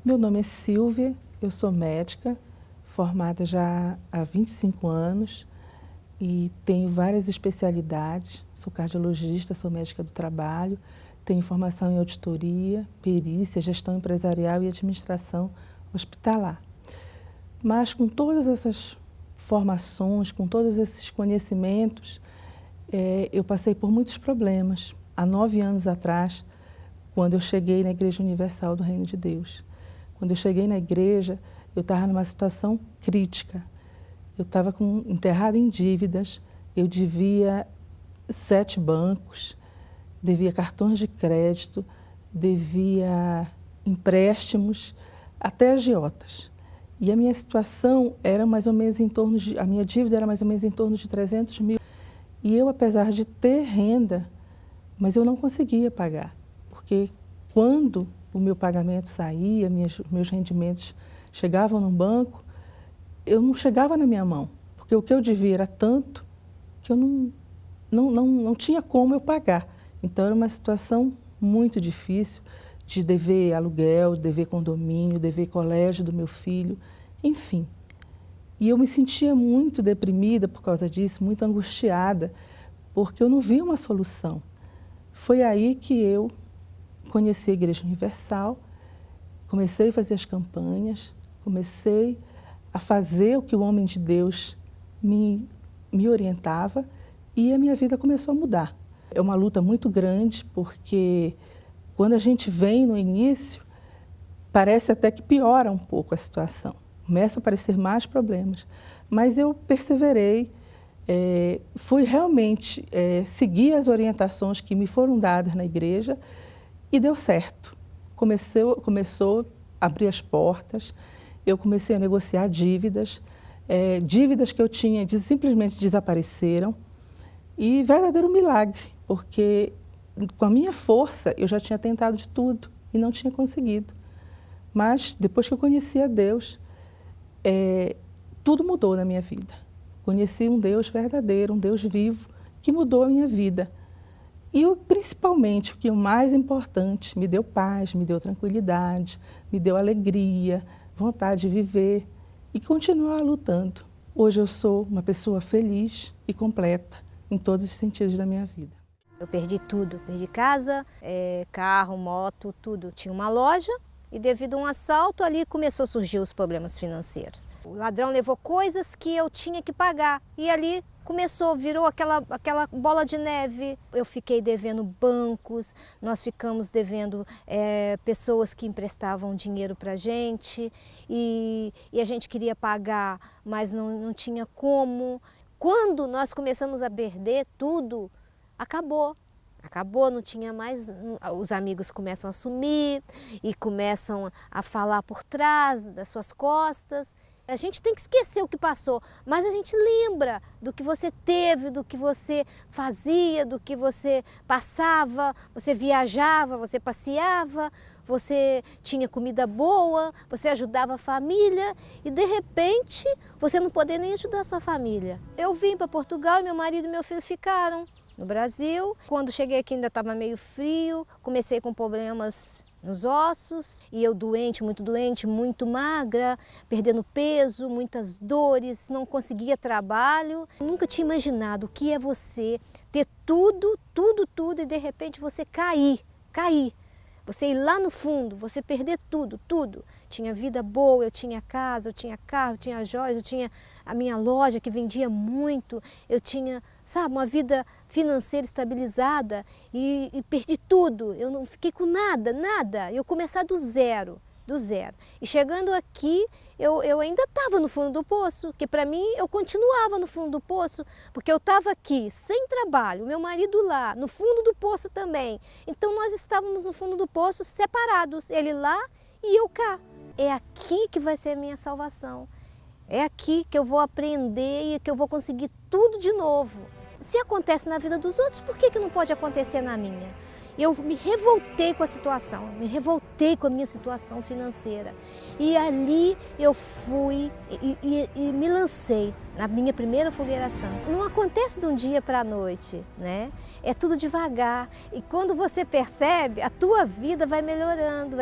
Meu nome é Silvia, eu sou médica, formada já há 25 anos e tenho várias especialidades. Sou cardiologista, sou médica do trabalho, tenho formação em auditoria, perícia, gestão empresarial e administração hospitalar. Mas com todas essas formações, com todos esses conhecimentos, eu passei por muitos problemas. Há 9 anos atrás, quando eu cheguei na Igreja Universal do Reino de Deus. Quando eu cheguei na igreja, eu estava numa situação crítica. Eu estava enterrada em dívidas, eu devia 7 bancos, devia cartões de crédito, devia empréstimos, até agiotas. E a minha situação era mais ou menos a minha dívida era mais ou menos em torno de 300 mil. E eu, apesar de ter renda, mas eu não conseguia pagar, porque quando o meu pagamento saía, meus rendimentos chegavam no banco, eu não chegava na minha mão, porque o que eu devia era tanto que eu não tinha como eu pagar. Então era uma situação muito difícil de dever aluguel, dever condomínio, dever colégio do meu filho, enfim. E eu me sentia muito deprimida por causa disso, muito angustiada, porque eu não via uma solução. Foi aí que eu conheci a Igreja Universal, comecei a fazer as campanhas, comecei a fazer o que o homem de Deus me orientava e a minha vida começou a mudar. É uma luta muito grande porque quando a gente vem no início, parece até que piora um pouco a situação, começa a aparecer mais problemas, mas eu perseverei, fui realmente seguir as orientações que me foram dadas na igreja. E deu certo. Começou a abrir as portas, eu comecei a negociar dívidas, dívidas que eu tinha simplesmente desapareceram. E verdadeiro milagre, porque com a minha força eu já tinha tentado de tudo e não tinha conseguido. Mas depois que eu conheci a Deus, tudo mudou na minha vida. Conheci um Deus verdadeiro, um Deus vivo, que mudou a minha vida. E principalmente, o que é o mais importante, me deu paz, me deu tranquilidade, me deu alegria, vontade de viver e continuar lutando. Hoje eu sou uma pessoa feliz e completa em todos os sentidos da minha vida. Eu perdi tudo, perdi casa, carro, moto, tudo. Tinha uma loja e devido a um assalto ali começou a surgir os problemas financeiros. O ladrão levou coisas que eu tinha que pagar e ali virou aquela bola de neve. Eu fiquei devendo bancos, nós ficamos devendo pessoas que emprestavam dinheiro para a gente e a gente queria pagar, mas não tinha como. Quando nós começamos a perder tudo, acabou, não tinha mais, os amigos começam a sumir e começam a falar por trás das suas costas. A gente tem que esquecer o que passou, mas a gente lembra do que você teve, do que você fazia, do que você passava, você viajava, você passeava, você tinha comida boa, você ajudava a família e de repente você não poder nem ajudar a sua família. Eu vim para Portugal e meu marido e meu filho ficaram no Brasil. Quando cheguei aqui ainda estava meio frio, comecei com problemas nos ossos e eu doente, muito magra, perdendo peso, muitas dores, não conseguia trabalho. Eu nunca tinha imaginado o que é você ter tudo e de repente você cair. Você ir lá no fundo, você perder tudo. Tinha vida boa, eu tinha casa, eu tinha carro, eu tinha joias, eu tinha a minha loja que vendia muito, eu tinha, sabe, uma vida financeira estabilizada e perdi tudo. Eu não fiquei com nada. Eu começar do zero. E chegando aqui, eu ainda estava no fundo do poço, que para mim eu continuava no fundo do poço, porque eu estava aqui sem trabalho, meu marido lá, no fundo do poço também. Então nós estávamos no fundo do poço separados, ele lá e eu cá. É aqui que vai ser a minha salvação. É aqui que eu vou aprender e que eu vou conseguir tudo de novo. Se acontece na vida dos outros, por que não pode acontecer na minha? Eu me revoltei com a situação, me revoltei com a minha situação financeira. E ali eu fui e me lancei na minha primeira fogueiração. Não acontece de um dia para a noite, né? É tudo devagar. E quando você percebe, a tua vida vai melhorando,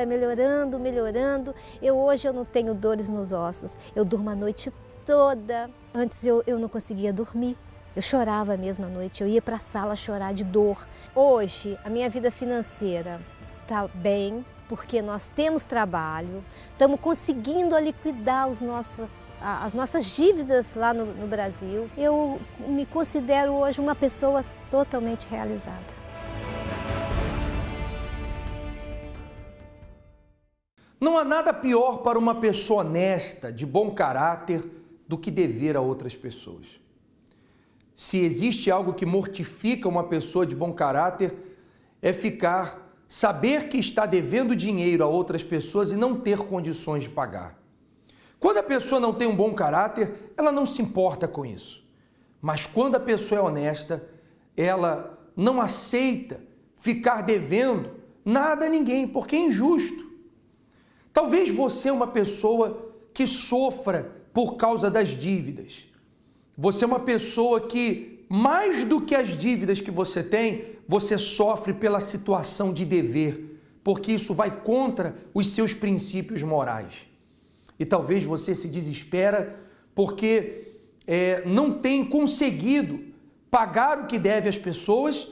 melhorando. Hoje eu não tenho dores nos ossos. Eu durmo a noite toda. Antes eu não conseguia dormir. Eu chorava mesmo à noite, eu ia para a sala chorar de dor. Hoje, a minha vida financeira está bem, porque nós temos trabalho, estamos conseguindo liquidar as nossas dívidas lá no Brasil. Eu me considero hoje uma pessoa totalmente realizada. Não há nada pior para uma pessoa honesta, de bom caráter, do que dever a outras pessoas. Se existe algo que mortifica uma pessoa de bom caráter, é saber que está devendo dinheiro a outras pessoas e não ter condições de pagar. Quando a pessoa não tem um bom caráter, ela não se importa com isso. Mas quando a pessoa é honesta, ela não aceita ficar devendo nada a ninguém, porque é injusto. Talvez você é uma pessoa que sofra por causa das dívidas. Você é uma pessoa que, mais do que as dívidas que você tem, você sofre pela situação de dever, porque isso vai contra os seus princípios morais. E talvez você se desespera porque não tem conseguido pagar o que deve às pessoas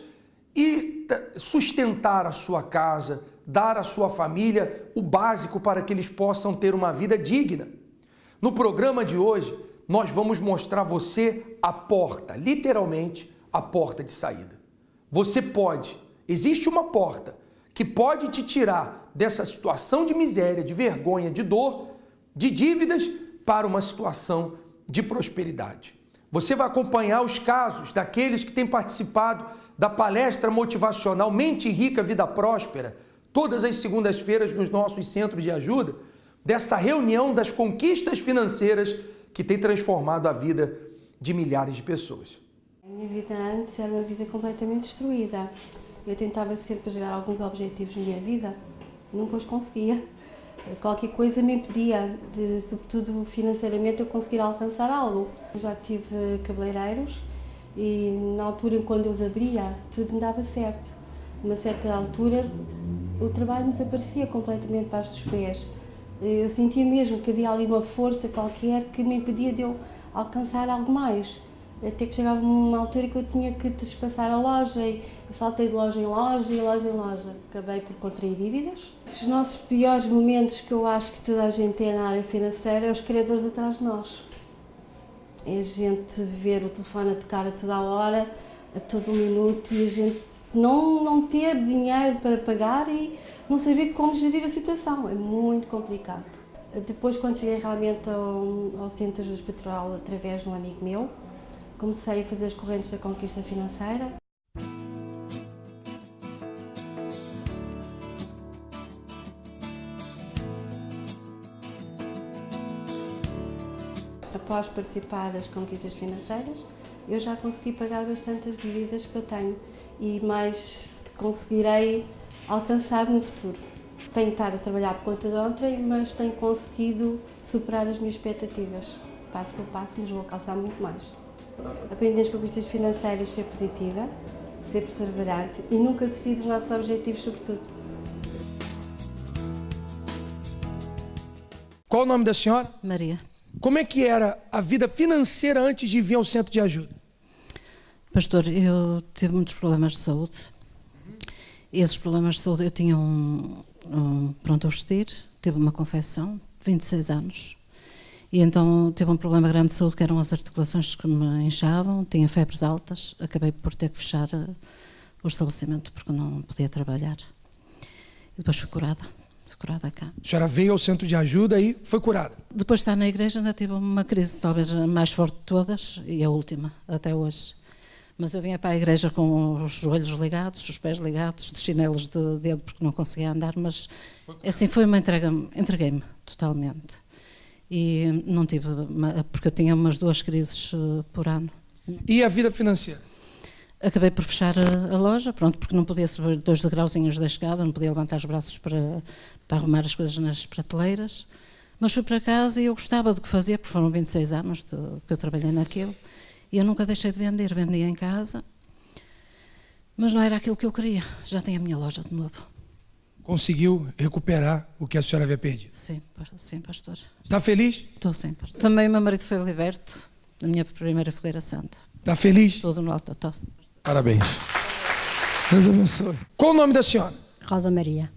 e sustentar a sua casa, dar à sua família o básico para que eles possam ter uma vida digna. No programa de hoje, nós vamos mostrar a você a porta, literalmente a porta de saída. Você existe uma porta que pode te tirar dessa situação de miséria, de vergonha, de dor, de dívidas, para uma situação de prosperidade. Você vai acompanhar os casos daqueles que têm participado da palestra motivacional Mente Rica, Vida Próspera, todas as segundas-feiras nos nossos centros de ajuda, dessa reunião das conquistas financeiras que tem transformado a vida de milhares de pessoas. A minha vida antes era uma vida completamente destruída. Eu tentava sempre chegar a alguns objetivos na minha vida e nunca os conseguia. Qualquer coisa me impedia, sobretudo financeiramente, eu conseguir alcançar algo. Eu já tive cabeleireiros e na altura, quando eu os abria, tudo me dava certo. Numa certa altura, o trabalho me desaparecia completamente debaixo dos pés. Eu sentia mesmo que havia ali uma força qualquer que me impedia de eu alcançar algo mais. Até que chegava uma altura que eu tinha que despassar a loja e eu saltei de loja em loja e loja em loja. Acabei por contrair dívidas. Os nossos piores momentos, que eu acho que toda a gente tem na área financeira, é os credores atrás de nós. É a gente ver o telefone a tocar a toda a hora, a todo minuto, e a gente não ter dinheiro para pagar e não saber como gerir a situação. É muito complicado. Depois, quando cheguei realmente ao Centro de Ajuda Pastoral, através de um amigo meu, comecei a fazer as correntes da conquista financeira. Após participar das conquistas financeiras, eu já consegui pagar bastante as dívidas que eu tenho e mais conseguirei alcançar no futuro. Tenho estado a trabalhar por conta de ontem, mas tenho conseguido superar as minhas expectativas. Passo a passo, mas vou alcançar muito mais. Aprendi nas conquistas financeiras ser positiva, ser perseverante e nunca desistir dos nossos objetivos, sobretudo. Qual o nome da senhora? Maria. Como é que era a vida financeira antes de vir ao centro de ajuda? Pastor, eu tive muitos problemas de saúde. Esses problemas de saúde, eu tinha um pronto a vestir, tive uma confecção de 26 anos. E então tive um problema grande de saúde, que eram as articulações que me inchavam, tinha febres altas, acabei por ter que fechar o estabelecimento porque não podia trabalhar. E depois fui curada cá. A senhora veio ao centro de ajuda e foi curada? Depois de estar na igreja ainda tive uma crise, talvez a mais forte de todas, e a última, até hoje. Mas eu vinha para a igreja com os joelhos ligados, os pés ligados, de chinelos de dedo porque não conseguia andar, mas assim foi uma entreguei-me totalmente. E não tive, porque eu tinha umas 2 crises por ano. E a vida financeira? Acabei por fechar a loja, pronto, porque não podia subir 2 degrauzinhos da escada, não podia levantar os braços para arrumar as coisas nas prateleiras. Mas fui para casa e eu gostava do que fazia, porque foram 26 anos que eu trabalhei naquilo. E eu nunca deixei de vender, vendia em casa. Mas não era aquilo que eu queria, já tenho a minha loja de novo. Conseguiu recuperar o que a senhora havia perdido? Sim, pastor. Está feliz? Estou sim, pastor. Também o meu marido foi liberto na minha primeira fogueira santa. Está feliz? Tudo no alto, estou sim. Parabéns. Deus abençoe. Qual o nome da senhora? Rosa Maria.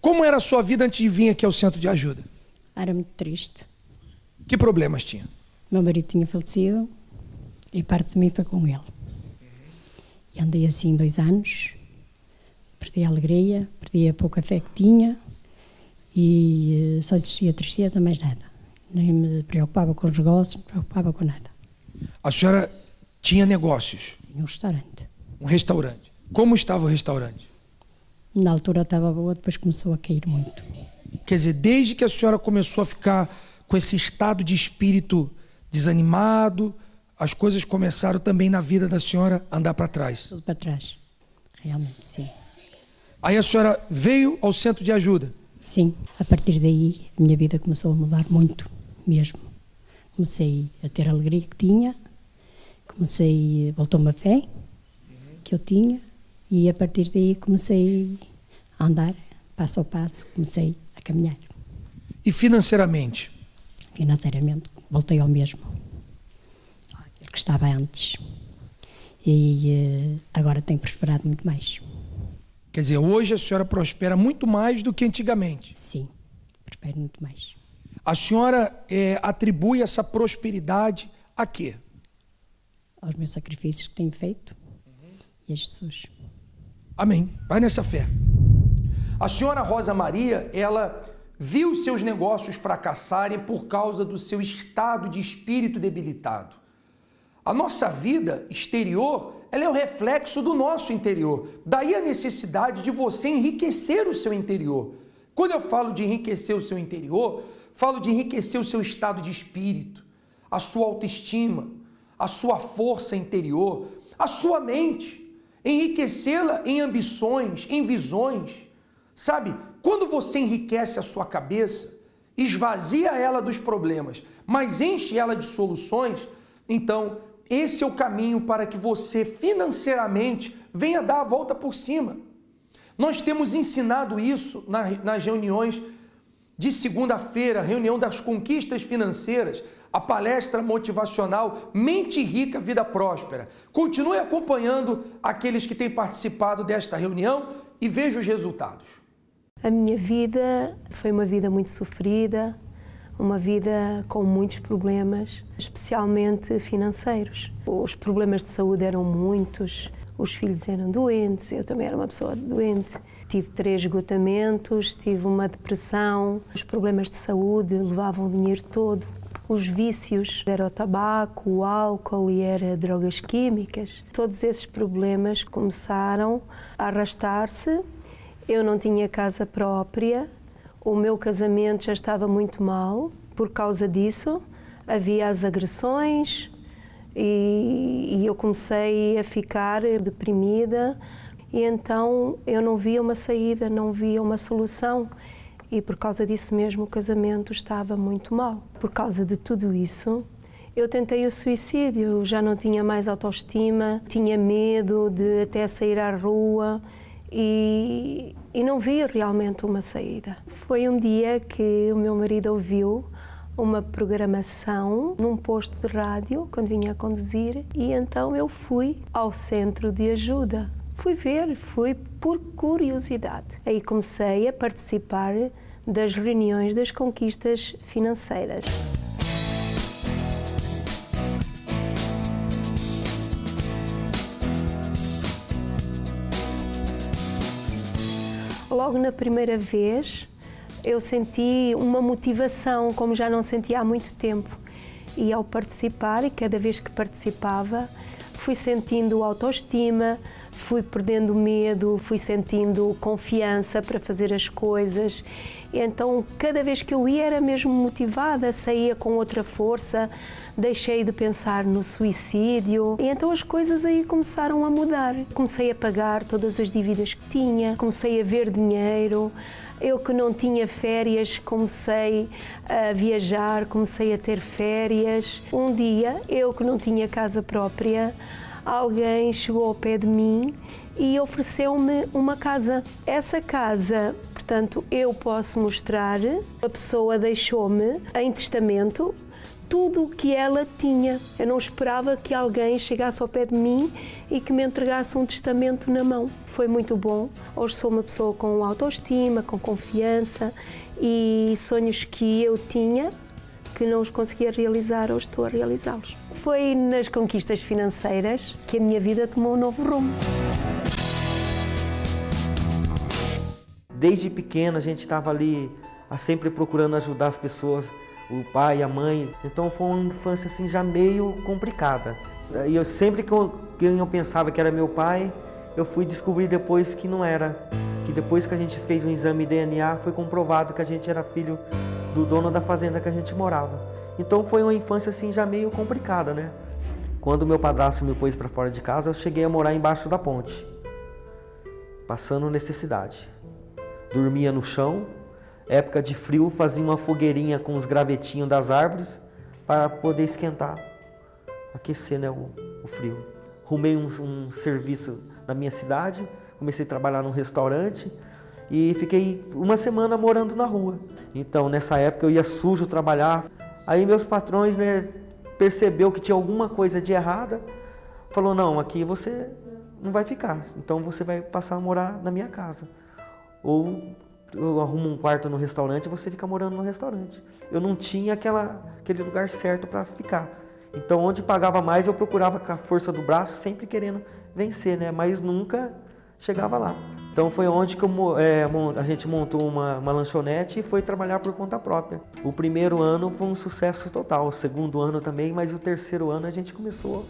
Como era a sua vida antes de vir aqui ao centro de ajuda? Era muito triste. Que problemas tinha? Meu marido tinha falecido e parte de mim foi com ele. E andei assim 2 anos, perdi a alegria, perdi a pouca fé que tinha e só existia tristeza, mais nada. Nem me preocupava com os negócios, não me preocupava com nada. A senhora tinha negócios? Tinha um restaurante. Um restaurante. Como estava o restaurante? Na altura estava boa, depois começou a cair muito. Quer dizer, desde que a senhora começou a ficar com esse estado de espírito desanimado, as coisas começaram também na vida da senhora a andar para trás. Tudo para trás. Realmente, sim. Aí a senhora veio ao centro de ajuda? Sim. A partir daí, a minha vida começou a mudar muito, mesmo. Comecei a ter a alegria que tinha, voltou-me a fé que eu tinha e a partir daí comecei a andar, passo a passo, comecei a caminhar. E financeiramente? Financeiramente, voltei ao mesmo, aquilo que estava antes. E agora tenho prosperado muito mais. Quer dizer, hoje a senhora prospera muito mais do que antigamente? Sim, prospero muito mais. A senhora atribui essa prosperidade a quê? Aos meus sacrifícios que tenho feito e a Jesus. Amém. Vai nessa fé. A senhora Rosa Maria, ela viu seus negócios fracassarem por causa do seu estado de espírito debilitado. A nossa vida exterior, ela é o reflexo do nosso interior. Daí a necessidade de você enriquecer o seu interior. Quando eu falo de enriquecer o seu interior, falo de enriquecer o seu estado de espírito, a sua autoestima, a sua força interior, a sua mente, enriquecê-la em ambições, em visões. Sabe, quando você enriquece a sua cabeça, esvazia ela dos problemas, mas enche ela de soluções, então esse é o caminho para que você financeiramente venha dar a volta por cima. Nós temos ensinado isso nas reuniões de segunda-feira, reunião das conquistas financeiras, a palestra motivacional Mente Rica, Vida Próspera. Continue acompanhando aqueles que têm participado desta reunião e veja os resultados. A minha vida foi uma vida muito sofrida, uma vida com muitos problemas, especialmente financeiros. Os problemas de saúde eram muitos, os filhos eram doentes, eu também era uma pessoa doente. Tive 3 esgotamentos, tive uma depressão, os problemas de saúde levavam o dinheiro todo. Os vícios era o tabaco, o álcool e era drogas químicas. Todos esses problemas começaram a arrastar-se. Eu não tinha casa própria, o meu casamento já estava muito mal. Por causa disso, havia as agressões e eu comecei a ficar deprimida. E então eu não via uma saída, não via uma solução. E por causa disso mesmo o casamento estava muito mal. Por causa de tudo isso, eu tentei o suicídio, já não tinha mais autoestima, tinha medo de até sair à rua e não via realmente uma saída. Foi um dia que o meu marido ouviu uma programação num posto de rádio, quando vinha a conduzir, e então eu fui ao centro de ajuda. Fui por curiosidade. Aí comecei a participar das reuniões das conquistas financeiras. Logo na primeira vez, eu senti uma motivação, como já não sentia há muito tempo. E ao participar, e cada vez que participava, fui sentindo autoestima, fui perdendo medo, fui sentindo confiança para fazer as coisas. Então, cada vez que eu ia era mesmo motivada, saía com outra força, deixei de pensar no suicídio. E então as coisas aí começaram a mudar. Comecei a pagar todas as dívidas que tinha, comecei a ver dinheiro. Eu que não tinha férias, comecei a viajar, comecei a ter férias. Um dia, eu que não tinha casa própria, alguém chegou ao pé de mim e ofereceu-me uma casa. Essa casa, portanto, eu posso mostrar, a pessoa deixou-me em testamento tudo o que ela tinha. Eu não esperava que alguém chegasse ao pé de mim e que me entregasse um testamento na mão. Foi muito bom. Hoje sou uma pessoa com autoestima, com confiança e sonhos que eu tinha, que não os conseguia realizar, hoje estou a realizá-los. Foi nas conquistas financeiras que a minha vida tomou um novo rumo. Desde pequena a gente estava ali sempre procurando ajudar as pessoas, o pai, a mãe. Então foi uma infância assim já meio complicada. E eu sempre que eu pensava que era meu pai, eu fui descobrir depois que não era. Que depois que a gente fez um exame de DNA, foi comprovado que a gente era filho do dono da fazenda que a gente morava. Então foi uma infância assim já meio complicada, né? Quando meu padrasto me pôs para fora de casa, eu cheguei a morar embaixo da ponte, passando necessidade. Dormia no chão, época de frio, fazia uma fogueirinha com os gravetinhos das árvores para poder esquentar, aquecer, né, o frio. Arrumei um serviço na minha cidade, comecei a trabalhar num restaurante e fiquei uma semana morando na rua. Então, nessa época eu ia sujo trabalhar. Aí meus patrões, né, percebeu que tinha alguma coisa de errada, falou: não, aqui você não vai ficar, então você vai passar a morar na minha casa. Ou eu arrumo um quarto no restaurante e você fica morando no restaurante. Eu não tinha aquele lugar certo para ficar. Então, onde pagava mais, eu procurava com a força do braço, sempre querendo vencer, né? Mas nunca chegava lá. Então, foi onde que a gente montou uma lanchonete e foi trabalhar por conta própria. O primeiro ano foi um sucesso total, o segundo ano também, mas o terceiro ano a gente começou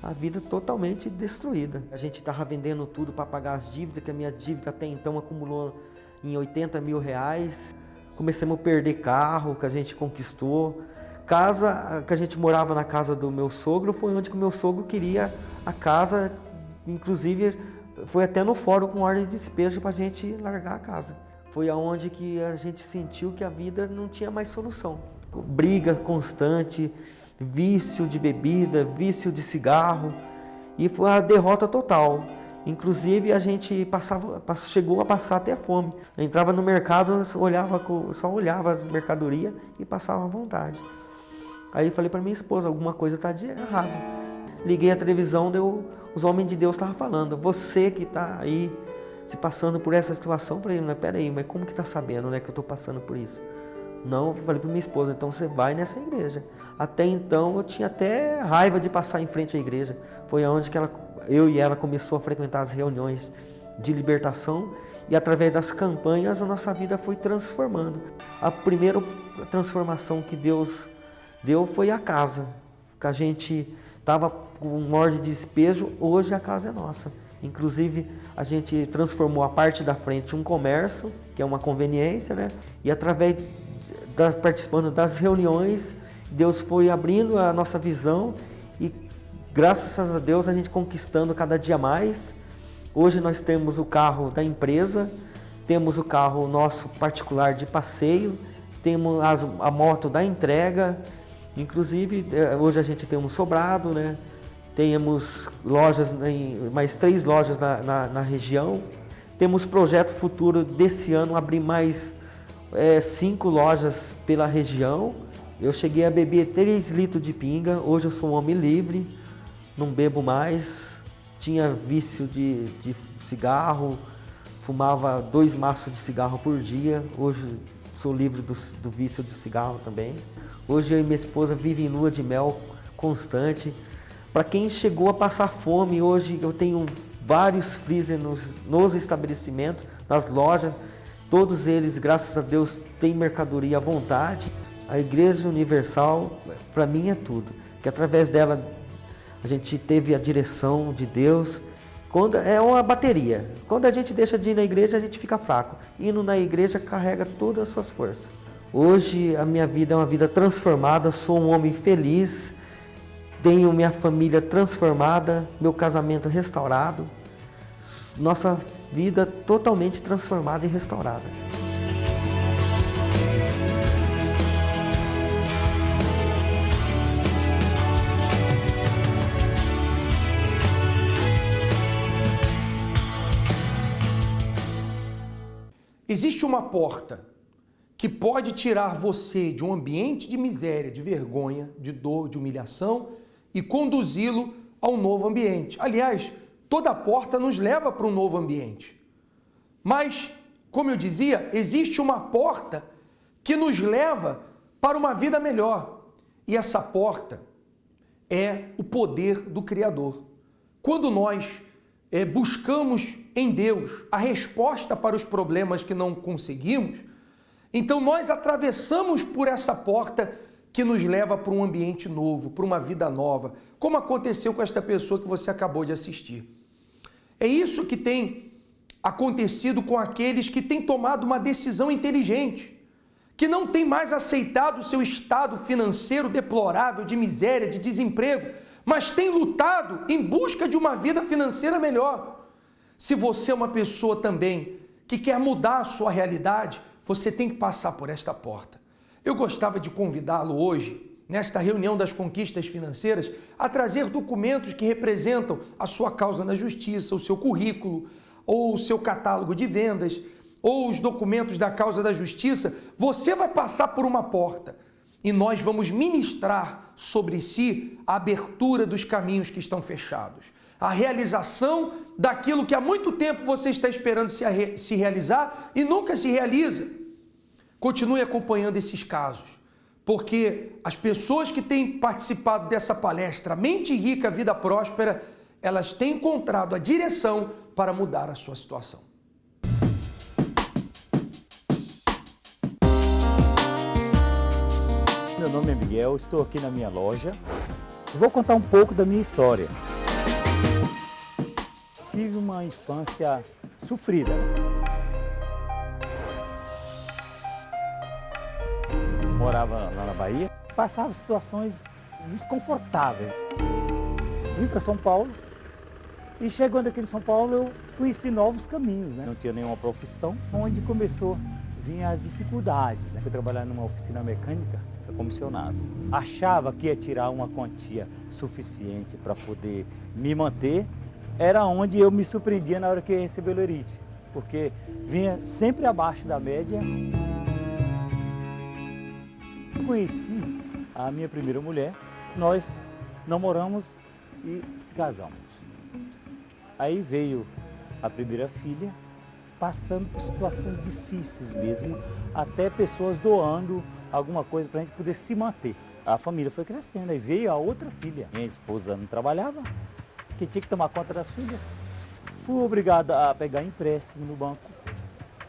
a vida totalmente destruída. A gente estava vendendo tudo para pagar as dívidas, que a minha dívida até então acumulou em 80 mil reais. Começamos a perder carro que a gente conquistou. Casa que a gente morava na casa do meu sogro, foi onde que o meu sogro queria a casa, inclusive foi até no fórum com ordem de despejo para a gente largar a casa. Foi aonde que a gente sentiu que a vida não tinha mais solução. Briga constante, vício de bebida, vício de cigarro, e foi a derrota total. Inclusive a gente chegou a passar até fome. Entrava no mercado, só olhava as mercadorias e passava à vontade. Aí eu falei para minha esposa: alguma coisa está de errado. Liguei a televisão, os homens de Deus estavam falando: você que está aí se passando por essa situação. Eu falei: mas peraí, mas como que está sabendo, né, que eu estou passando por isso? Não, eu falei para minha esposa: então você vai nessa igreja. Até então eu tinha até raiva de passar em frente à igreja. Foi onde que eu e ela começou a frequentar as reuniões de libertação, e através das campanhas a nossa vida foi transformando. A primeira transformação que Deus deu foi a casa, que a gente estava com ordem de despejo. Hoje a casa é nossa. Inclusive a gente transformou a parte da frente um comércio, que é uma conveniência, né? E através participando das reuniões, Deus foi abrindo a nossa visão e, graças a Deus, a gente conquistando cada dia mais. Hoje nós temos o carro da empresa, temos o carro nosso particular de passeio, temos a moto da entrega. Inclusive, hoje a gente tem um sobrado, né? Temos lojas, mais 3 lojas na região. Temos projeto futuro desse ano abrir mais 5 lojas pela região. Eu cheguei a beber 3 litros de pinga, hoje eu sou um homem livre, não bebo mais. Tinha vício de cigarro, fumava 2 maços de cigarro por dia, hoje sou livre do vício de cigarro também. Hoje eu e minha esposa vivem em lua de mel constante. Para quem chegou a passar fome, hoje eu tenho vários freezer nos estabelecimentos, nas lojas. Todos eles, graças a Deus, têm mercadoria à vontade. A Igreja Universal, para mim, é tudo. Que através dela a gente teve a direção de Deus, É uma bateria. Quando a gente deixa de ir na igreja, a gente fica fraco. Indo na igreja carrega todas as suas forças. Hoje a minha vida é uma vida transformada, sou um homem feliz, tenho minha família transformada, meu casamento restaurado, nossa vida totalmente transformada e restaurada. Existe uma porta que pode tirar você de um ambiente de miséria, de vergonha, de dor, de humilhação e conduzi-lo a um novo ambiente. Aliás, toda porta nos leva para um novo ambiente. Mas, como eu dizia, existe uma porta que nos leva para uma vida melhor. E essa porta é o poder do Criador. Quando nós buscamos em Deus a resposta para os problemas que não conseguimos, então nós atravessamos por essa porta que nos leva para um ambiente novo, para uma vida nova, como aconteceu com esta pessoa que você acabou de assistir. É isso que tem acontecido com aqueles que têm tomado uma decisão inteligente, que não têm mais aceitado o seu estado financeiro deplorável, de miséria, de desemprego, mas têm lutado em busca de uma vida financeira melhor. Se você é uma pessoa também que quer mudar a sua realidade, você tem que passar por esta porta. Eu gostava de convidá-lo hoje, nesta reunião das conquistas financeiras, a trazer documentos que representam a sua causa na justiça, o seu currículo, ou o seu catálogo de vendas, ou os documentos da causa da justiça. Você vai passar por uma porta e nós vamos ministrar sobre si a abertura dos caminhos que estão fechados, a realização daquilo que há muito tempo você está esperando se realizar e nunca se realiza. Continue acompanhando esses casos, porque as pessoas que têm participado dessa palestra Mente Rica, Vida Próspera, elas têm encontrado a direção para mudar a sua situação. Meu nome é Miguel, estou aqui na minha loja. Vou contar um pouco da minha história. Tive uma infância sofrida. Morava lá na Bahia, passava situações desconfortáveis. Vim para São Paulo e chegando aqui em São Paulo eu conheci novos caminhos, né? Não tinha nenhuma profissão, onde começou a vir as dificuldades, né? Fui trabalhar numa oficina mecânica, comissionado. Achava que ia tirar uma quantia suficiente para poder me manter. Era onde eu me surpreendia na hora que ia receber o lerite, porque vinha sempre abaixo da média. Conheci a minha primeira mulher, nós namoramos e se casamos. Aí veio a primeira filha, passando por situações difíceis mesmo, até pessoas doando alguma coisa para a gente poder se manter. A família foi crescendo, aí veio a outra filha. Minha esposa não trabalhava, que tinha que tomar conta das filhas. Fui obrigado a pegar empréstimo no banco.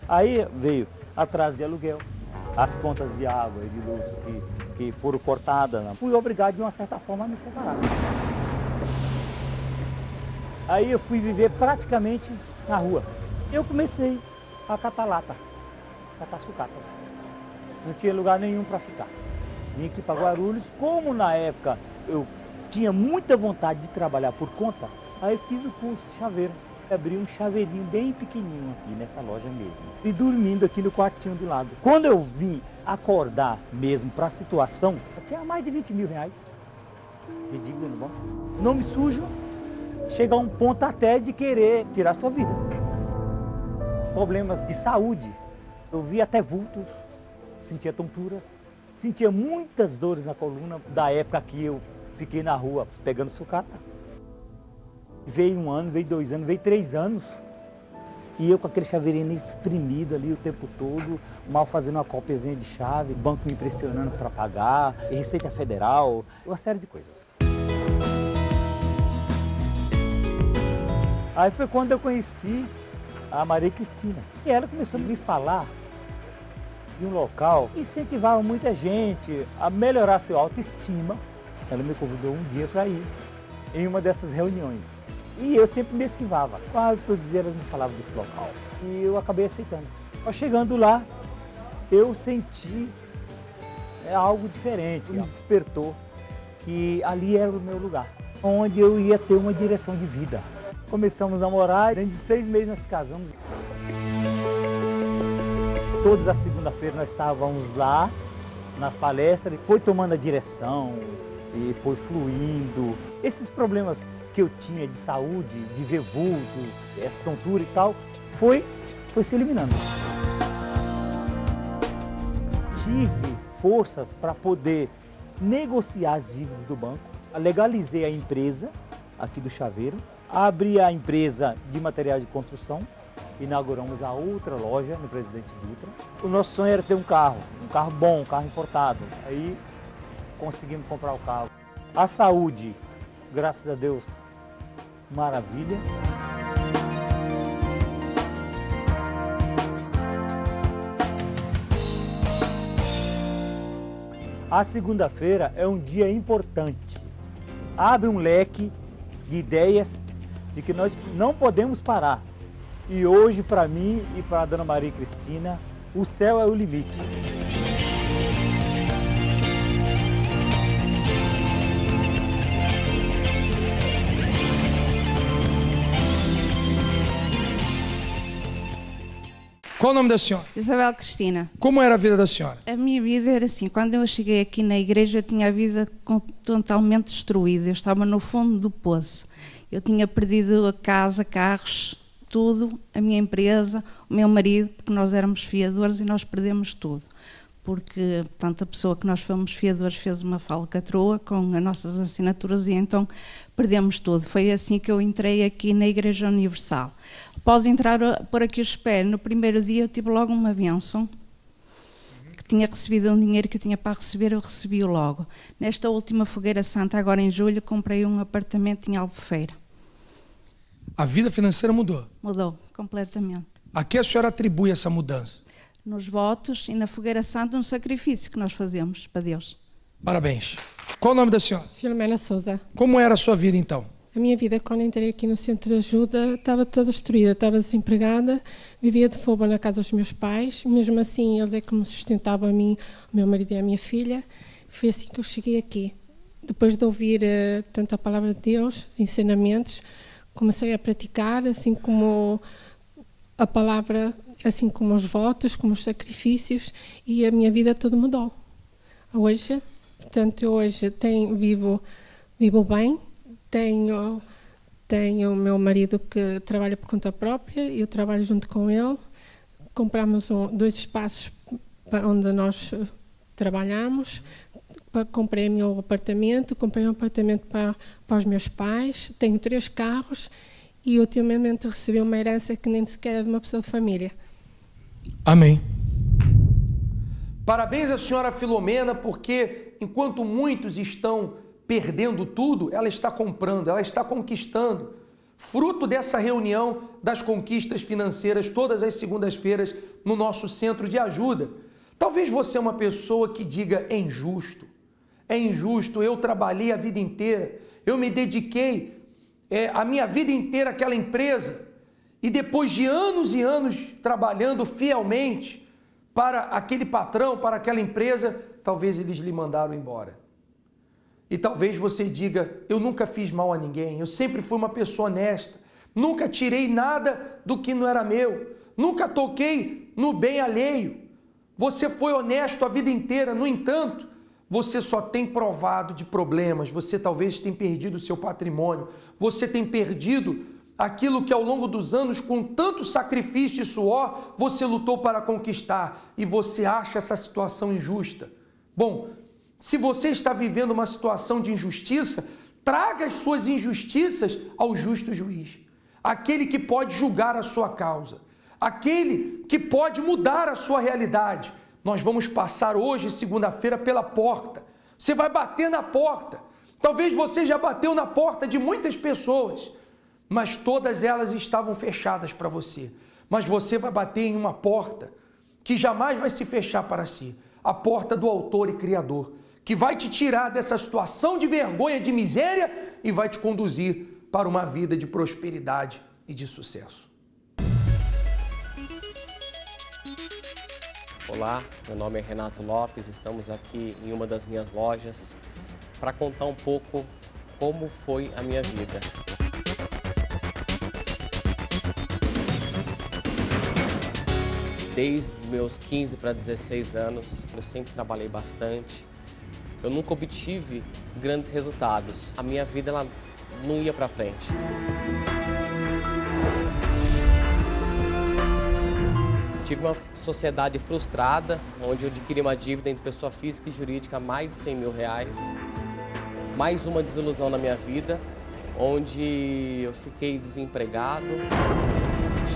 Aí veio atraso de aluguel, as contas de água e de luz que foram cortadas. Fui obrigado de uma certa forma a me separar. Aí eu fui viver praticamente na rua. Eu comecei a catar lata, catar sucatas. Não tinha lugar nenhum para ficar. Vim aqui para Guarulhos, como na época eu tinha muita vontade de trabalhar por conta, aí fiz o curso de chaveiro. Abri um chaveirinho bem pequenininho aqui nessa loja mesmo. E dormindo aqui no quartinho do lado. Quando eu vim acordar mesmo para a situação, eu tinha mais de 20 mil reais de dívida no banco. Nome sujo, chega a um ponto até de querer tirar sua vida. Problemas de saúde. Eu vi até vultos, sentia tonturas, sentia muitas dores na coluna da época que eu fiquei na rua pegando sucata. Veio 1 ano, veio 2 anos, veio 3 anos. E eu com aquele chaveirinho espremido ali o tempo todo, mal fazendo uma cópiazinha de chave, banco me impressionando para pagar, Receita Federal, uma série de coisas. Aí foi quando eu conheci a Maria Cristina. E ela começou a me falar de um local que incentivava muita gente a melhorar sua autoestima. Ela me convidou um dia para ir em uma dessas reuniões. E eu sempre me esquivava. Quase todo dia elas me falavam desse local. E eu acabei aceitando. Mas chegando lá, eu senti algo diferente. Me despertou que ali era o meu lugar, onde eu ia ter uma direção de vida. Começamos a namorar, dentro de 6 meses nós casamos. Todas as segunda-feiras nós estávamos lá, nas palestras, foi tomando a direção e foi fluindo. Esses problemas que eu tinha de saúde, de ver vulto, essa tontura e tal, foi se eliminando. Tive forças para poder negociar as dívidas do banco, legalizei a empresa aqui do Chaveiro, abri a empresa de material de construção, inauguramos a outra loja no Presidente Dutra. O nosso sonho era ter um carro bom, um carro importado. Aí conseguimos comprar o carro. A saúde, graças a Deus, maravilha. A segunda-feira é um dia importante. Abre um leque de ideias de que nós não podemos parar. E hoje, para mim e para a Dona Maria Cristina, o céu é o limite. Qual o nome da senhora? Isabel Cristina. Como era a vida da senhora? A minha vida era assim, quando eu cheguei aqui na igreja eu tinha a vida totalmente destruída, eu estava no fundo do poço. Eu tinha perdido a casa, carros, tudo, a minha empresa, o meu marido, porque nós éramos fiadores e nós perdemos tudo. Porque, portanto, a pessoa que nós fomos fiadores fez uma falcatrua com as nossas assinaturas e então perdemos tudo. Foi assim que eu entrei aqui na Igreja Universal. Após entrar por aqui os pés, no primeiro dia eu tive logo uma bênção, que tinha recebido um dinheiro que eu tinha para receber, eu recebi-o logo. Nesta última Fogueira Santa, agora em julho, comprei um apartamento em Albufeira. A vida financeira mudou? Mudou, completamente. A que a senhora atribui essa mudança? Nos votos e na Fogueira Santa, um sacrifício que nós fazemos para Deus. Parabéns. Qual o nome da senhora? Filomena Souza. Como era a sua vida então? A minha vida, quando entrei aqui no centro de ajuda, estava toda destruída, estava desempregada, vivia de fogo na casa dos meus pais, mesmo assim eles é que me sustentavam a mim, o meu marido e a minha filha. Foi assim que eu cheguei aqui. Depois de ouvir tanto a palavra de Deus, os ensinamentos, comecei a praticar, assim como a palavra, assim como os votos, como os sacrifícios, e a minha vida toda mudou. Hoje, portanto, eu hoje vivo bem, tenho o meu marido que trabalha por conta própria, eu trabalho junto com ele, compramos 2 espaços onde nós trabalhamos, comprei meu apartamento, comprei um apartamento para os meus pais, tenho 3 carros e ultimamente recebi uma herança que nem sequer é de uma pessoa de família. Amém. Parabéns à senhora Filomena, porque enquanto muitos estão perdendo tudo, ela está comprando, ela está conquistando. Fruto dessa reunião das conquistas financeiras todas as segundas-feiras no nosso centro de ajuda. Talvez você é uma pessoa que diga, é injusto, eu trabalhei a vida inteira, eu me dediquei a minha vida inteira àquela empresa e depois de anos e anos trabalhando fielmente para aquele patrão, para aquela empresa, talvez eles lhe mandaram embora. E talvez você diga, eu nunca fiz mal a ninguém, eu sempre fui uma pessoa honesta, nunca tirei nada do que não era meu, nunca toquei no bem alheio. Você foi honesto a vida inteira, no entanto, você só tem provado de problemas, você talvez tenha perdido o seu patrimônio, você tem perdido aquilo que ao longo dos anos, com tanto sacrifício e suor, você lutou para conquistar e você acha essa situação injusta. Bom, se você está vivendo uma situação de injustiça, traga as suas injustiças ao justo juiz, aquele que pode julgar a sua causa, aquele que pode mudar a sua realidade. Nós vamos passar hoje, segunda-feira, pela porta. Você vai bater na porta. Talvez você já bateu na porta de muitas pessoas, mas todas elas estavam fechadas para você. Mas você vai bater em uma porta que jamais vai se fechar para si. A porta do Autor e Criador, que vai te tirar dessa situação de vergonha, de miséria e vai te conduzir para uma vida de prosperidade e de sucesso. Olá, meu nome é Renato Lopes, estamos aqui em uma das minhas lojas para contar um pouco como foi a minha vida. Desde meus 15 para 16 anos, eu sempre trabalhei bastante. Eu nunca obtive grandes resultados. A minha vida ela não ia para frente. Tive uma sociedade frustrada, onde eu adquiri uma dívida entre pessoa física e jurídica mais de 100 mil reais. Mais uma desilusão na minha vida, onde eu fiquei desempregado.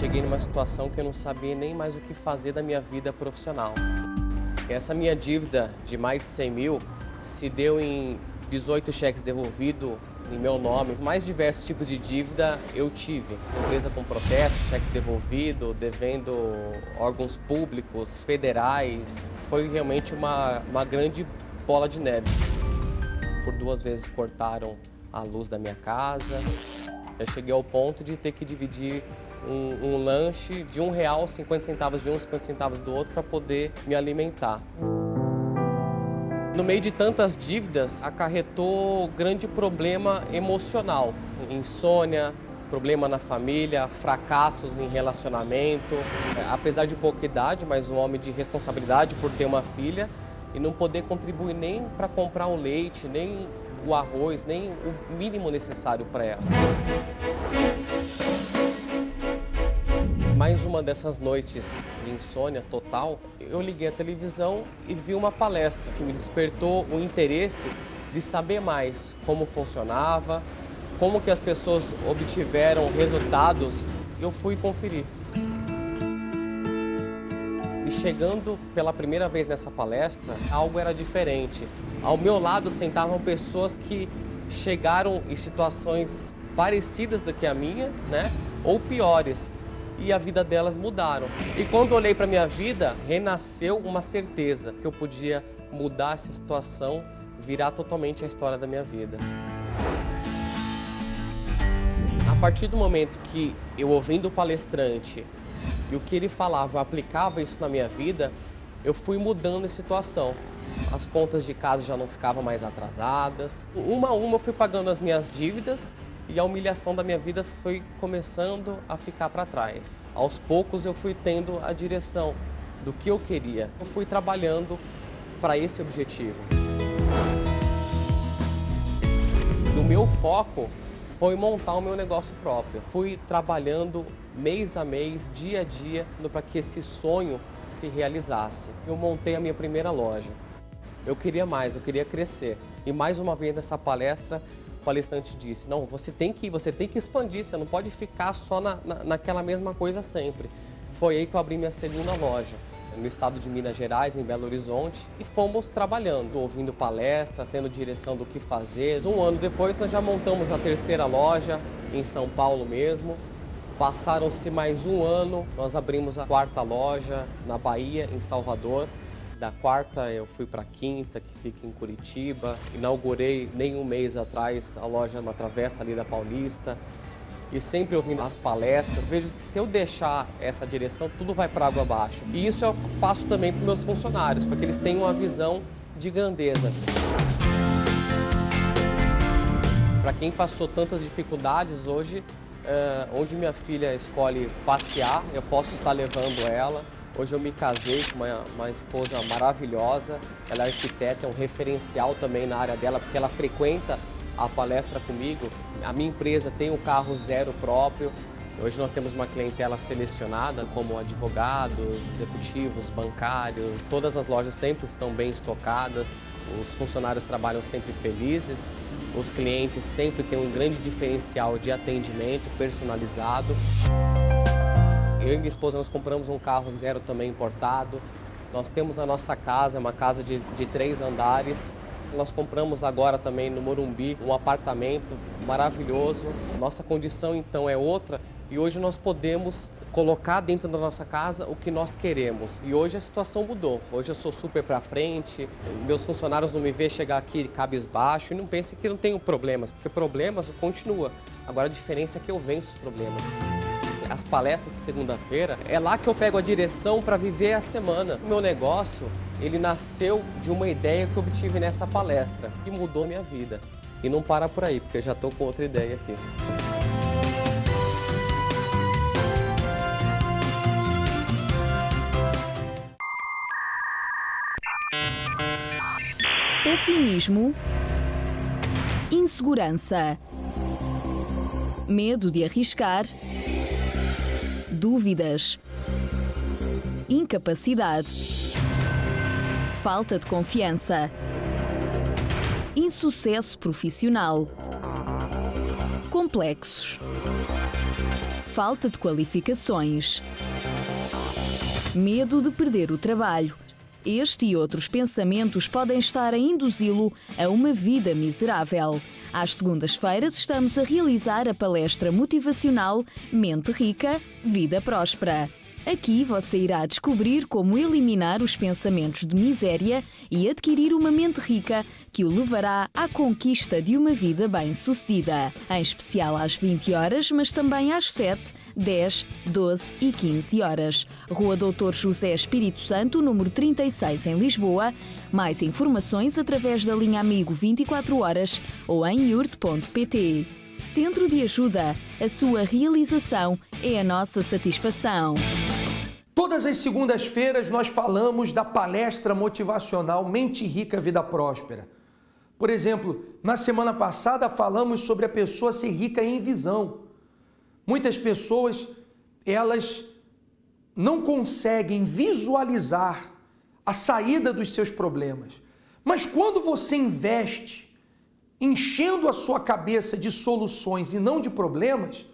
Cheguei numa situação que eu não sabia nem mais o que fazer da minha vida profissional. Essa minha dívida de mais de 100 mil se deu em 18 cheques devolvidos em meu nome. Os mais diversos tipos de dívida eu tive. Empresa com protesto, cheque devolvido, devendo órgãos públicos, federais. Foi realmente uma grande bola de neve. Por 2 vezes cortaram a luz da minha casa. Eu cheguei ao ponto de ter que dividir um lanche de R$1, 50 centavos de um, 50 centavos do outro, para poder me alimentar. No meio de tantas dívidas, acarretou grande problema emocional, insônia, problema na família, fracassos em relacionamento. Apesar de pouca idade, mas um homem de responsabilidade por ter uma filha e não poder contribuir nem para comprar o leite, nem o arroz, nem o mínimo necessário para ela. Mais uma dessas noites de insônia total, eu liguei a televisão e vi uma palestra que me despertou o interesse de saber mais como funcionava, como que as pessoas obtiveram resultados. Eu fui conferir. E chegando pela primeira vez nessa palestra, algo era diferente. Ao meu lado sentavam pessoas que chegaram em situações parecidas da que a minha, né, ou piores. E a vida delas mudaram. E quando olhei para a minha vida, renasceu uma certeza que eu podia mudar essa situação, virar totalmente a história da minha vida. A partir do momento que eu, ouvindo o palestrante e o que ele falava, eu aplicava isso na minha vida, eu fui mudando a situação. As contas de casa já não ficavam mais atrasadas. Uma a uma eu fui pagando as minhas dívidas, e a humilhação da minha vida foi começando a ficar para trás. Aos poucos eu fui tendo a direção do que eu queria. Eu fui trabalhando para esse objetivo. O meu foco foi montar o meu negócio próprio. Fui trabalhando mês a mês, dia a dia, para que esse sonho se realizasse. Eu montei a minha primeira loja. Eu queria mais, eu queria crescer. E mais uma vez nessa palestra, o palestrante disse, não, você tem que expandir, você não pode ficar só naquela mesma coisa sempre. Foi aí que eu abri minha segunda loja, no estado de Minas Gerais, em Belo Horizonte, e fomos trabalhando, ouvindo palestra, tendo direção do que fazer. Um ano depois, nós já montamos a terceira loja, em São Paulo mesmo. Passaram-se mais um ano, nós abrimos a quarta loja na Bahia, em Salvador. Da quarta eu fui para a quinta, que fica em Curitiba. Inaugurei, nem um mês atrás, a loja na Travessa ali da Paulista. E sempre ouvindo as palestras, vejo que se eu deixar essa direção, tudo vai para água abaixo. E isso eu passo também para os meus funcionários, para que eles tenham uma visão de grandeza. Para quem passou tantas dificuldades hoje, onde minha filha escolhe passear, eu posso estar levando ela. Hoje eu me casei com uma esposa maravilhosa, ela é arquiteta, é um referencial também na área dela, porque ela frequenta a palestra comigo. A minha empresa tem um carro zero próprio. Hoje nós temos uma clientela selecionada, como advogados, executivos, bancários. Todas as lojas sempre estão bem estocadas, os funcionários trabalham sempre felizes, os clientes sempre têm um grande diferencial de atendimento personalizado. Eu e minha esposa, nós compramos um carro zero também importado. Nós temos a nossa casa, uma casa de 3 andares. Nós compramos agora também no Morumbi um apartamento maravilhoso. Nossa condição então é outra e hoje nós podemos colocar dentro da nossa casa o que nós queremos. E hoje a situação mudou. Hoje eu sou super pra frente, meus funcionários não me veem chegar aqui cabisbaixo e não pensem que eu não tenho problemas, porque problemas continua. Agora a diferença é que eu venço os problemas. As palestras de segunda-feira, é lá que eu pego a direção para viver a semana. O meu negócio, ele nasceu de uma ideia que eu obtive nessa palestra e mudou minha vida. E não para por aí, porque eu já estou com outra ideia aqui. Pessimismo, insegurança, medo de arriscar, dúvidas, incapacidade, falta de confiança, insucesso profissional, complexos, falta de qualificações, medo de perder o trabalho. Este e outros pensamentos podem estar a induzi-lo a uma vida miserável. Às segundas-feiras estamos a realizar a palestra motivacional Mente Rica, Vida Próspera. Aqui você irá descobrir como eliminar os pensamentos de miséria e adquirir uma mente rica que o levará à conquista de uma vida bem-sucedida. Em especial às 20 horas, mas também às 7, 10, 12 e 15 horas. Rua Doutor José Espírito Santo, número 36, em Lisboa. Mais informações através da linha Amigo 24 horas ou em iurt.pt. Centro de Ajuda. A sua realização é a nossa satisfação. Todas as segundas-feiras nós falamos da palestra motivacional Mente Rica, Vida Próspera. Por exemplo, na semana passada falamos sobre a pessoa ser rica em visão. Muitas pessoas, elas não conseguem visualizar a saída dos seus problemas. Mas quando você investe enchendo a sua cabeça de soluções e não de problemas,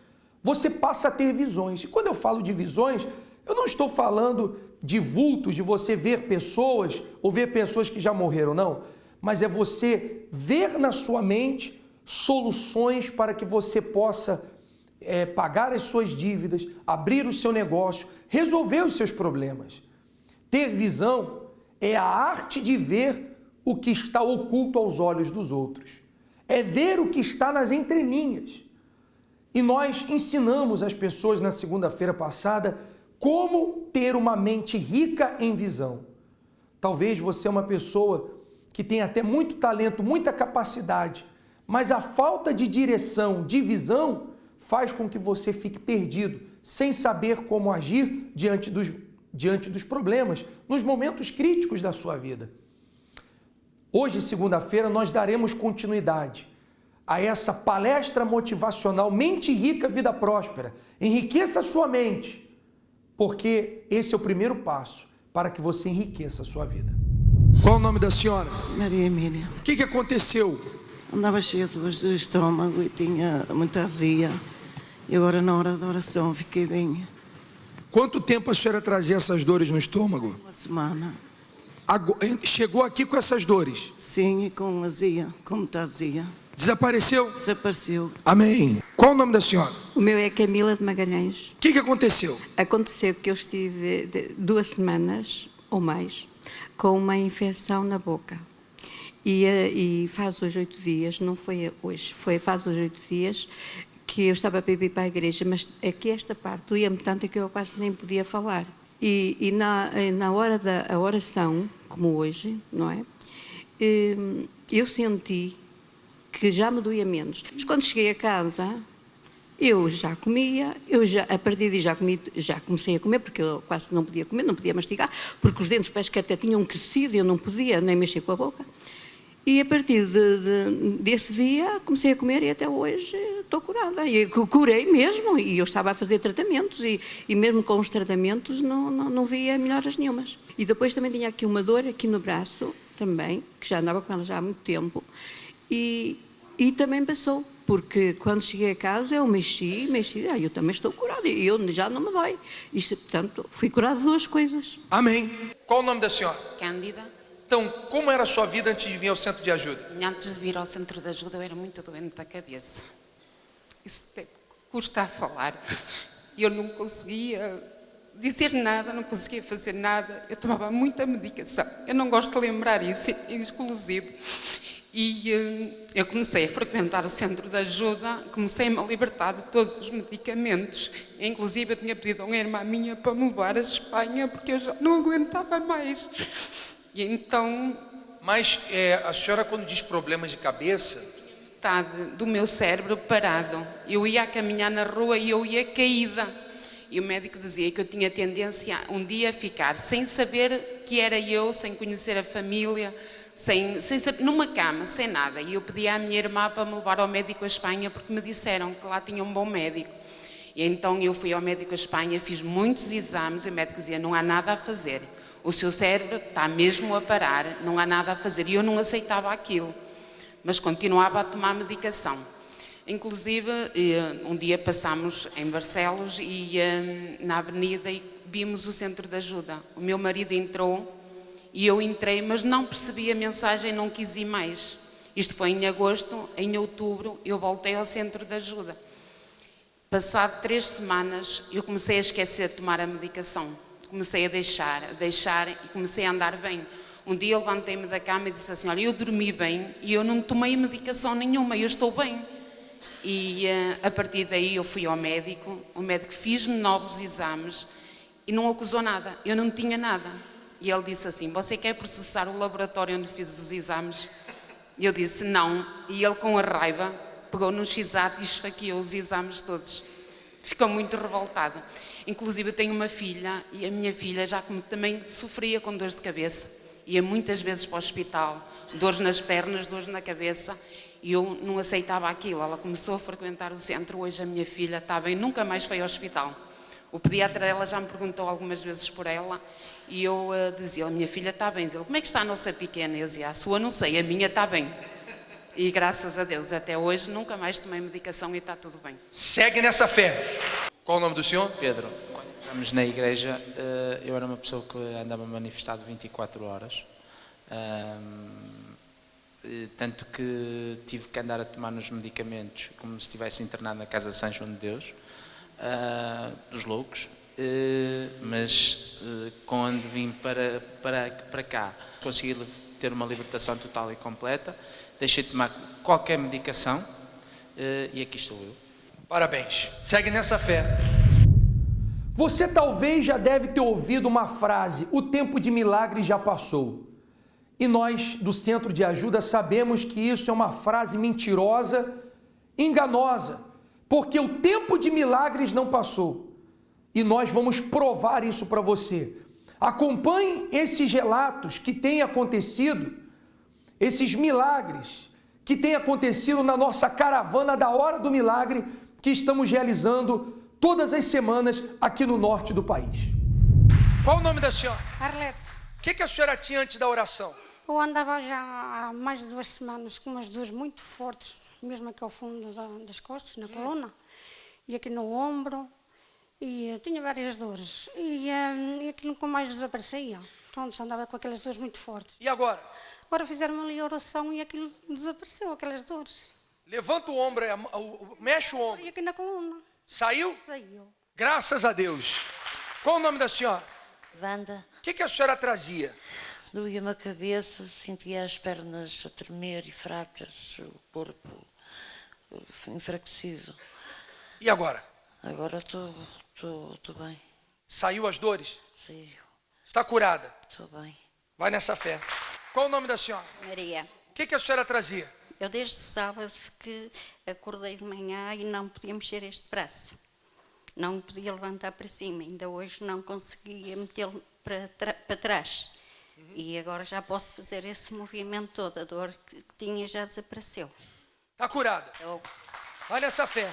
você passa a ter visões. E quando eu falo de visões, eu não estou falando de vultos, de você ver pessoas ou ver pessoas que já morreram, não. Mas é você ver na sua mente soluções para que você possa pagar as suas dívidas, abrir o seu negócio, resolver os seus problemas. Ter visão é a arte de ver o que está oculto aos olhos dos outros. É ver o que está nas entrelinhas. E nós ensinamos as pessoas na segunda-feira passada como ter uma mente rica em visão. Talvez você é uma pessoa que tem até muito talento, muita capacidade, mas a falta de direção, de visão, faz com que você fique perdido, sem saber como agir diante dos problemas, nos momentos críticos da sua vida. Hoje, segunda-feira, nós daremos continuidade a essa palestra motivacional Mente Rica, Vida Próspera. Enriqueça a sua mente, porque esse é o primeiro passo para que você enriqueça a sua vida. Qual o nome da senhora? Maria Emília. O que aconteceu? Andava cheia de dores de estômago e tinha muita azia. E agora, na hora da oração, fiquei bem. Quanto tempo a senhora trazia essas dores no estômago? Uma semana. Chegou aqui com essas dores? Sim, e com azia, com muita azia. Desapareceu? Desapareceu. Amém. Qual o nome da senhora? O meu é Camila de Magalhães. O que aconteceu? Aconteceu que eu estive 2 semanas ou mais com uma infecção na boca. E faz hoje 8 dias, não foi hoje, faz hoje 8 dias que eu estava para ir para a igreja, mas aqui esta parte doía-me tanto que eu quase nem podia falar. E na hora da oração, como hoje, não é? Eu senti que já me doía menos. Mas quando cheguei a casa, eu já comia, a partir daí já comecei a comer, porque eu quase não podia comer, não podia mastigar, porque os dentes parece que até tinham crescido e eu não podia nem mexer com a boca. E a partir desse dia comecei a comer e até hoje estou curada. E curei mesmo, e eu estava a fazer tratamentos e mesmo com os tratamentos não via melhoras nenhumas. E depois também tinha aqui uma dor aqui no braço, também, que já andava com ela já há muito tempo, e também passou, porque quando cheguei a casa eu mexi, eu também estou curada, e eu já não me dói. Isto, portanto, fui curada de 2 coisas. Amém. Qual o nome da senhora? Cândida. Então, como era a sua vida antes de vir ao centro de ajuda? Antes de vir ao centro de ajuda eu era muito doente da cabeça. Isso custa a falar, e eu não conseguia dizer nada, não conseguia fazer nada. Eu tomava muita medicação. Eu não gosto de lembrar isso, é exclusivo. E eu comecei a frequentar o centro de ajuda, comecei-me a libertar de todos os medicamentos. Inclusive, eu tinha pedido a uma irmã minha para me levar à Espanha, porque eu já não aguentava mais. E então... Mas a senhora, quando diz problemas de cabeça... Metade do meu cérebro parado. Eu ia a caminhar na rua e eu ia caída. E o médico dizia que eu tinha tendência um dia a ficar sem saber que era eu, sem conhecer a família... Sem saber, numa cama, sem nada. E eu pedi à minha irmã para me levar ao médico à Espanha, porque me disseram que lá tinha um bom médico. E então eu fui ao médico à Espanha, fiz muitos exames e o médico dizia: não há nada a fazer, o seu cérebro está mesmo a parar, não há nada a fazer. E eu não aceitava aquilo, mas continuava a tomar medicação. Inclusive, um dia passámos em Barcelos e na avenida e vimos o centro de ajuda. O meu marido entrou e eu entrei, mas não percebi a mensagem, não quis ir mais. Isto foi em agosto, em outubro eu voltei ao centro de ajuda. Passado 3 semanas eu comecei a esquecer de tomar a medicação. Comecei a deixar e comecei a andar bem. Um dia eu levantei-me da cama e disse assim: olha, eu dormi bem e eu não tomei medicação nenhuma, eu estou bem. E a partir daí eu fui ao médico, o médico fez-me novos exames e não acusou nada, eu não tinha nada. E ele disse assim: você quer processar o laboratório onde fiz os exames? E eu disse: não. E ele, com a raiva, pegou num X-Ato e esfaqueou os exames todos. Ficou muito revoltado. Inclusive eu tenho uma filha e a minha filha já também sofria com dores de cabeça. Ia muitas vezes para o hospital, dores nas pernas, dores na cabeça, e eu não aceitava aquilo. Ela começou a frequentar o centro, hoje a minha filha está bem, nunca mais foi ao hospital. O pediatra dela já me perguntou algumas vezes por ela e eu dizia: a minha filha está bem. Ele: como é que está a nossa pequena? Eu dizia: a sua não sei, a minha está bem. E graças a Deus, até hoje, nunca mais tomei medicação e está tudo bem. Segue nessa fé. Qual o nome do senhor? Pedro. Quando estamos na igreja, eu era uma pessoa que andava manifestado 24 horas. Tanto que tive que andar a tomar nos medicamentos como se estivesse internado na Casa de São João de Deus, dos loucos, mas quando vim para cá consegui ter uma libertação total e completa, deixei de tomar qualquer medicação e aqui estou eu. Parabéns, segue nessa fé. Você talvez já deve ter ouvido uma frase: o tempo de milagres já passou. E nós, do Centro de Ajuda, sabemos que isso é uma frase mentirosa, enganosa, porque o tempo de milagres não passou. E nós vamos provar isso para você. Acompanhe esses relatos que têm acontecido, esses milagres que têm acontecido na nossa caravana da Hora do Milagre, que estamos realizando todas as semanas aqui no norte do país. Qual o nome da senhora? Arlete. O que a senhora tinha antes da oração? Eu andava já há mais de 2 semanas com umas dores muito fortes, mesmo aqui ao fundo das costas, na coluna, e aqui no ombro, e tinha várias dores, e aquilo nunca mais desaparecia. Pronto, andava com aquelas dores muito fortes. E agora? Agora fizeram ali a oração e aquilo desapareceu, aquelas dores. Levanta o ombro, mexe o ombro. E aqui na coluna. Saiu? Saiu. Graças a Deus. Qual o nome da senhora? Wanda. O que a senhora trazia? Doía-me a cabeça, sentia as pernas a tremer e fracas, o corpo enfraquecido. E agora? Agora estou bem. Saiu as dores? Saiu. Está curada? Estou bem. Vai nessa fé. Qual o nome da senhora? Maria. O que a senhora trazia? Eu desde sábado que acordei de manhã e não podia mexer este braço. Não podia levantar para cima. Ainda hoje não conseguia metê-lo para trás. E agora já posso fazer esse movimento todo. A dor que tinha já desapareceu. Está curada? Vai nessa fé.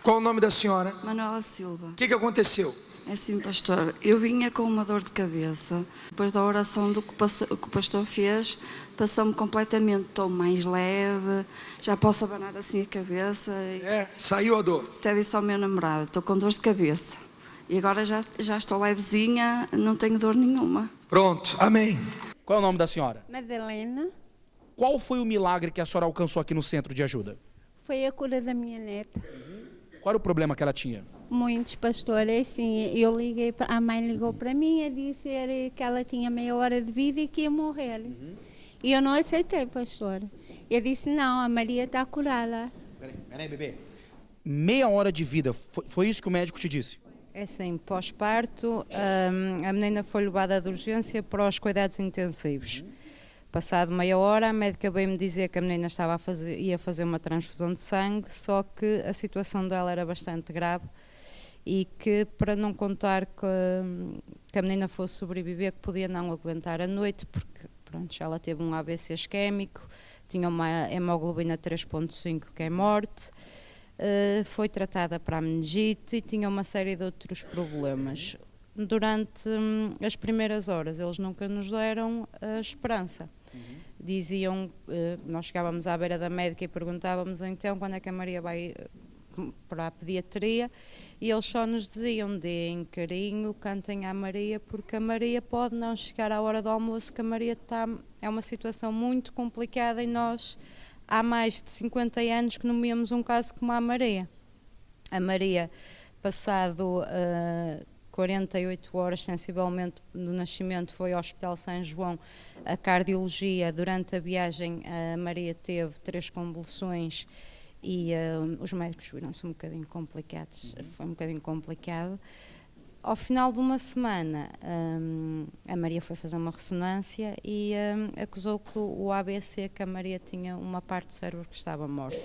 Qual o nome da senhora? Manuela Silva. O que aconteceu? É assim, pastor, eu vinha com uma dor de cabeça. Depois da oração do que o pastor fez, passou-me completamente. Estou mais leve, já posso abanar assim a cabeça. Saiu a dor. Até disse ao meu namorado: estou com dor de cabeça. E agora já estou levezinha, não tenho dor nenhuma. Pronto, amém. Qual é o nome da senhora? Madalena. Qual foi o milagre que a senhora alcançou aqui no Centro de Ajuda? Foi a cura da minha neta. Qual era o problema que ela tinha? Muitos, pastor. É assim, eu liguei, a mãe ligou para mim a dizer que ela tinha meia hora de vida e que ia morrer. E eu não aceitei, pastor. Eu disse, não, a Maria está curada. Peraí, bebê. Meia hora de vida, foi isso que o médico te disse? É assim, pós-parto, a menina foi levada de urgência para os cuidados intensivos. Passado meia hora, a médica veio-me dizer que a menina ia fazer uma transfusão de sangue, só que a situação dela era bastante grave e que, para não contar que a menina fosse sobreviver, que podia não aguentar a noite, porque pronto, ela teve um AVC isquémico, tinha uma hemoglobina 3.5, que é morte, foi tratada para a meningite e tinha uma série de outros problemas. Durante as primeiras horas, eles nunca nos deram a esperança. Diziam, nós chegávamos à beira da médica e perguntávamos então quando é que a Maria vai para a pediatria, e eles só nos diziam, deem carinho, cantem à Maria, porque a Maria pode não chegar à hora do almoço, que a Maria é uma situação muito complicada e nós há mais de 50 anos que não víamos um caso como a Maria. A Maria, passado 48 horas sensivelmente do nascimento, foi ao Hospital São João, a cardiologia. Durante a viagem a Maria teve 3 convulsões e os médicos viram-se um bocadinho complicados, foi um bocadinho complicado. Ao final de uma semana, a Maria foi fazer uma ressonância e acusou que o AVC, que a Maria tinha uma parte do cérebro que estava morta.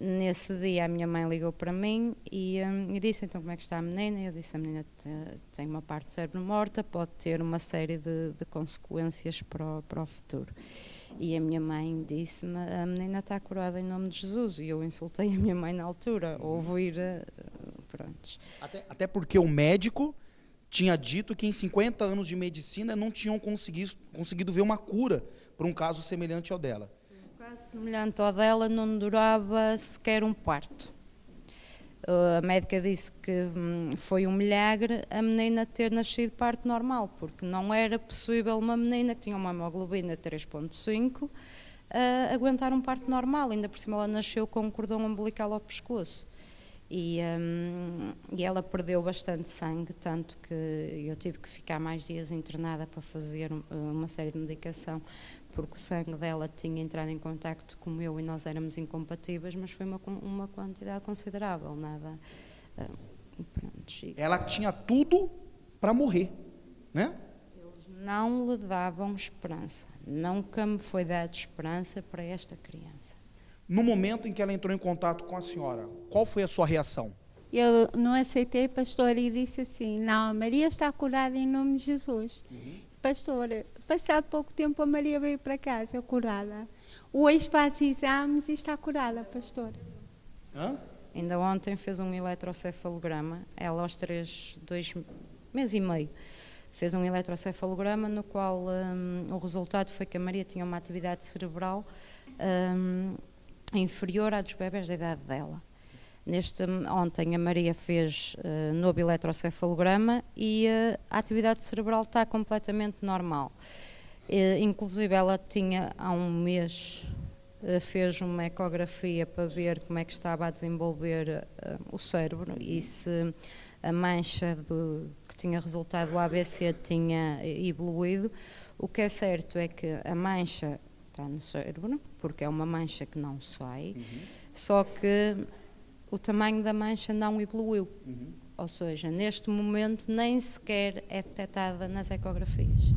Nesse dia a minha mãe ligou para mim e disse, então como é que está a menina? Eu disse, a menina tem uma parte do cérebro morta, pode ter uma série de consequências para o futuro. E a minha mãe disse-me, a menina está curada em nome de Jesus. E eu insultei a minha mãe na altura, ouvir, pronto. Até porque o médico tinha dito que em 50 anos de medicina não tinham conseguido ver uma cura para um caso semelhante ao dela. Semelhante ao dela, não durava sequer um parto. A médica disse que foi um milagre a menina ter nascido parto normal, porque não era possível uma menina que tinha uma hemoglobina 3.5 aguentar um parto normal. Ainda por cima ela nasceu com um cordão umbilical ao pescoço. E ela perdeu bastante sangue, tanto que eu tive que ficar mais dias internada para fazer uma série de medicação, porque o sangue dela tinha entrado em contacto com o meu e nós éramos incompatíveis, mas foi uma quantidade considerável, nada. Pronto. Ela tinha tudo para morrer, né? Eles não lhe davam esperança, nunca me foi dada esperança para esta criança. No momento em que ela entrou em contato com a senhora, qual foi a sua reação? Eu não aceitei, pastor, e disse assim, não, a Maria está curada em nome de Jesus. Pastor, passado pouco tempo a Maria veio para casa curada. Hoje faz exames e está curada, pastor. Ainda ontem fez um eletrocefalograma, ela aos 2 meses e meio, fez um eletrocefalograma no qual o resultado foi que a Maria tinha uma atividade cerebral inferior à dos bebés da idade dela. Ontem a Maria fez novo eletrocefalograma e a atividade cerebral está completamente normal. Inclusive ela tinha há um mês, fez uma ecografia para ver como é que estava a desenvolver o cérebro e se a mancha que tinha resultado do AVC tinha evoluído. O que é certo é que a mancha está no cérebro, porque é uma mancha que não sai, só que o tamanho da mancha não evoluiu. Ou seja, neste momento nem sequer é detectada nas ecografias.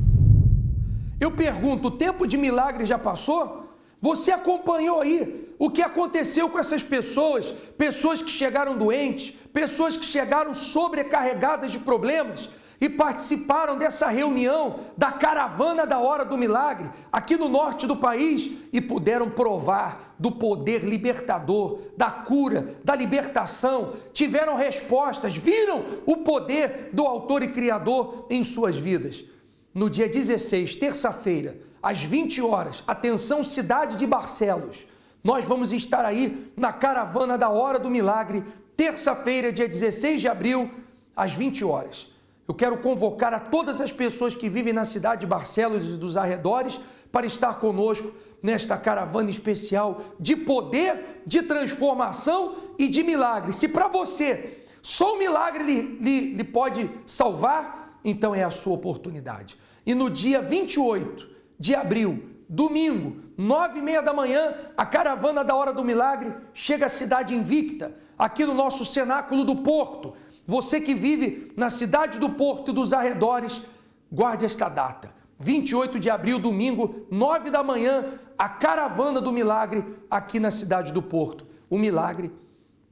Eu pergunto, o tempo de milagre já passou? Você acompanhou aí o que aconteceu com essas pessoas? Pessoas que chegaram doentes, pessoas que chegaram sobrecarregadas de problemas e participaram dessa reunião da caravana da hora do milagre aqui no norte do país e puderam provar do poder libertador, da cura, da libertação, tiveram respostas, viram o poder do autor e criador em suas vidas. No dia 16, terça-feira, às 20 horas, atenção cidade de Barcelos, nós vamos estar aí na caravana da hora do milagre, terça-feira, dia 16 de abril, às 20 horas. Eu quero convocar a todas as pessoas que vivem na cidade de Barcelos e dos arredores para estar conosco nesta caravana especial de poder, de transformação e de milagre. Se para você Só o milagre lhe pode salvar? Então é a sua oportunidade. E no dia 28 de abril, domingo, 9h30 da manhã, a caravana da Hora do Milagre chega à Cidade Invicta, aqui no nosso cenáculo do Porto. Você que vive na cidade do Porto e dos arredores, guarde esta data. 28 de abril, domingo, 9 da manhã, a caravana do milagre aqui na cidade do Porto. O milagre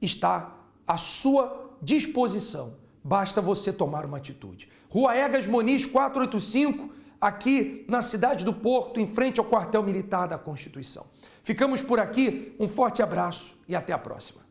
está à sua disposição. Basta você tomar uma atitude. Rua Egas Moniz, 485, aqui na cidade do Porto, em frente ao quartel militar da Constituição. Ficamos por aqui, um forte abraço e até a próxima.